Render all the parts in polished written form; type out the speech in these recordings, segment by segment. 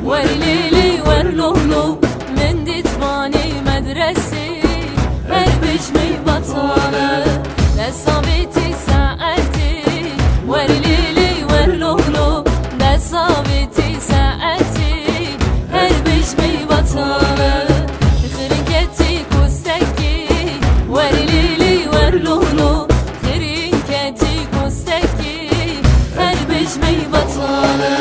ورليلي ورلولو من ديتباني مدرسي هربش مي بطالة لصابتي ساعتي ورليلي ورلولو لصابتي ساعتي هربش مي بطالة خريكتي كوستكي ورليلي ورلولو خريكتي كوستكي هربش مي بطالة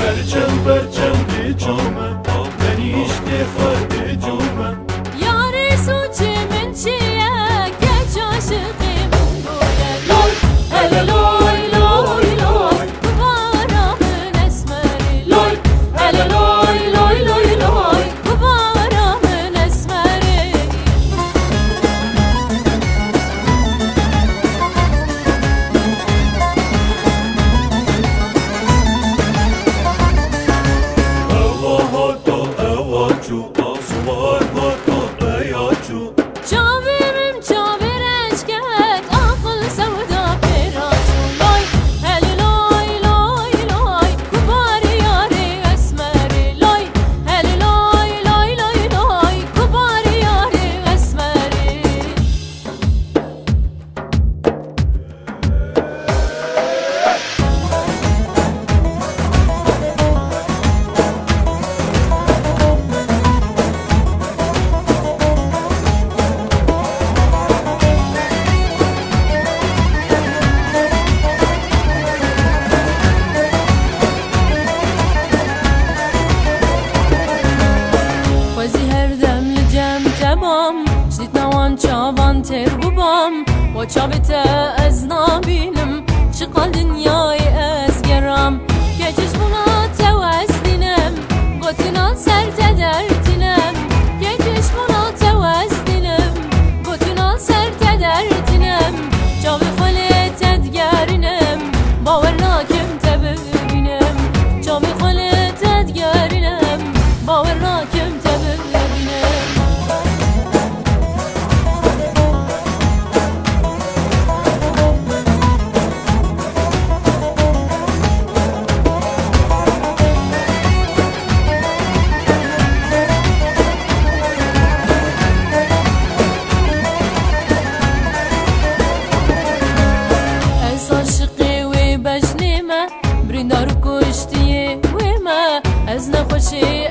برچم برچم دی جومه منی اشتی خواهد جومه یاری سوچی من چیه گچ عاشقی من گویه لای هل لای لای لای ببارم اسمری لای هل لای لای لای لای ببارم اسمری هوا هاتا هوا جو آسوار هاتا بیاجو جاویم جاویرش کرد آقل سودا پیراجو لای هل لای لای لای کباری یاری اسمری لای هل لای لای لای لای کباری یاری اسمری خوزی هر دم لجم تبام جدید نوان چاوان تر ببام و چابت از نابینم چقال دنیای از گرام گچش بنا تو از دینم گوتنال سر تدرتینم گچش بنا تو از دینم گوتنال سر تدرتینم جاوی خالی تدگرینم باور ناکم تببینم جاوی خالی تدگرینم باور ناکم تببینم از عاشقی و بجنیمه بریندار کشتی و ما از نخوشی